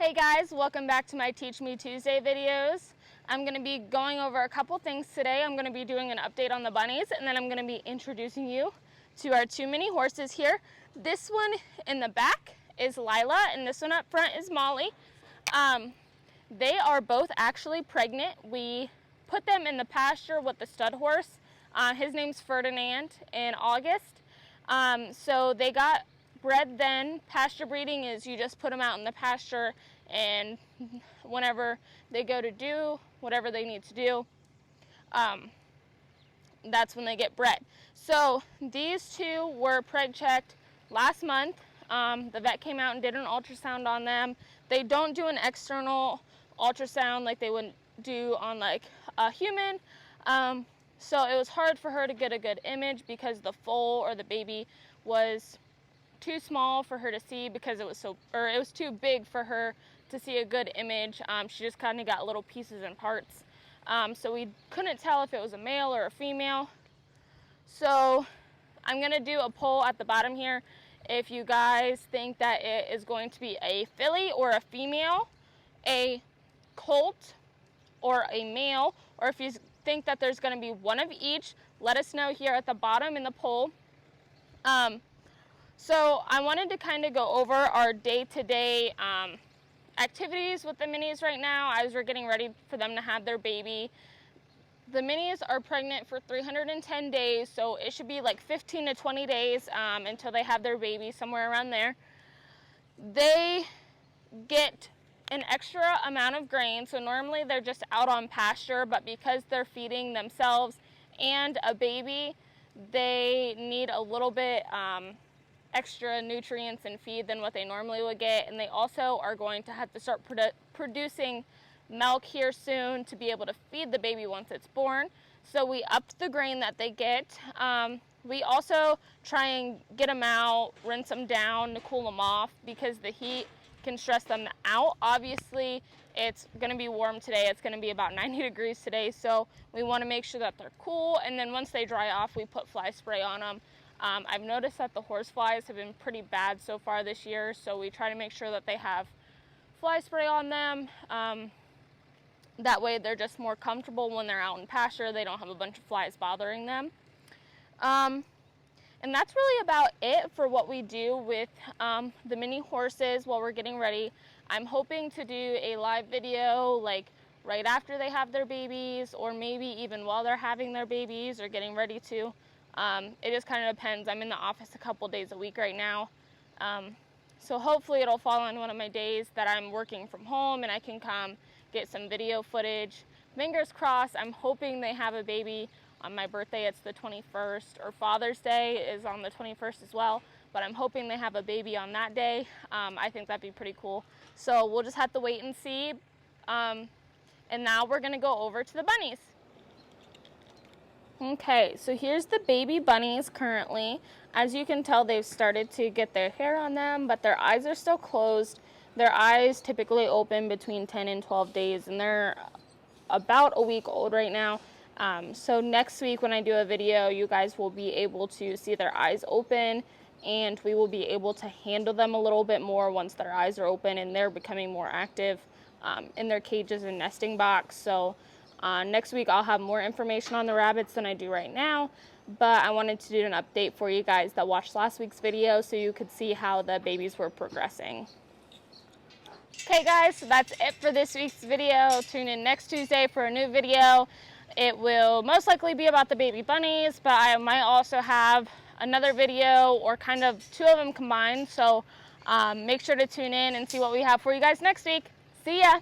Hey guys, welcome back to my Teach Me Tuesday videos. I'm going to be going over a couple things today. I'm going to be doing an update on the bunnies, and then I'm going to be introducing you to our two mini horses here. This one in the back is Lila, and this one up front is Molly. They are both actually pregnant. We put them in the pasture with the stud horse. His name's Ferdinand in August. So they got bred then. Pasture breeding is you just put them out in the pasture, and whenever they go to do whatever they need to do, that's when they get bred. So these two were preg checked last month. The vet came out and did an ultrasound on them. They don't do an external ultrasound like they would do on like a human. So it was hard for her to get a good image because the foal or the baby was too small for her to see, because it was too big for her to see a good image. She just kind of got little pieces and parts. So we couldn't tell if it was a male or a female. So I'm gonna do a poll at the bottom here. If you guys think that it is going to be a filly or a female, a colt or a male, or if you think that there's going to be one of each, let us know here at the bottom in the poll. So I wanted to kind of go over our day-to-day activities with the minis right now as we're getting ready for them to have their baby. The minis are pregnant for 310 days, so it should be like 15 to 20 days until they have their baby, somewhere around there. They get an extra amount of grain, so normally they're just out on pasture, but because they're feeding themselves and a baby, they need a little bit extra nutrients and feed than what they normally would get. And they also are going to have to start producing milk here soon to be able to feed the baby once it's born. So we upped the grain that they get. We also try and get them out, rinse them down to cool them off, because the heat can stress them out. Obviously it's going to be warm today. It's going to be about 90 degrees today, so we want to make sure that they're cool, and then once they dry off we put fly spray on them. I've noticed that the horse flies have been pretty bad so far this year, so we try to make sure that they have fly spray on them. That way they're just more comfortable when they're out in pasture. They don't have a bunch of flies bothering them. And that's really about it for what we do with the mini horses while we're getting ready. I'm hoping to do a live video like right after they have their babies, or maybe even while they're having their babies or getting ready to. It just kind of depends. I'm in the office a couple days a week right now. So hopefully it'll fall on one of my days that I'm working from home and I can come get some video footage. Fingers crossed. I'm hoping they have a baby on my birthday. It's the 21st, or Father's Day is on the 21st as well, but I'm hoping they have a baby on that day. I think that'd be pretty cool. So we'll just have to wait and see. And now we're gonna go over to the bunnies. Okay, so here's the baby bunnies currently. As you can tell, they've started to get their hair on them, but their eyes are still closed. Their eyes typically open between 10 and 12 days, and they're about a week old right now. So next week when I do a video, you guys will be able to see their eyes open, and we will be able to handle them a little bit more once their eyes are open and they're becoming more active in their cages and nesting box. So next week I'll have more information on the rabbits than I do right now, but I wanted to do an update for you guys that watched last week's video so you could see how the babies were progressing. Okay guys, so that's it for this week's video. Tune in next Tuesday for a new video. It will most likely be about the baby bunnies, but I might also have another video, or kind of two of them combined. So make sure to tune in and see what we have for you guys next week. See ya!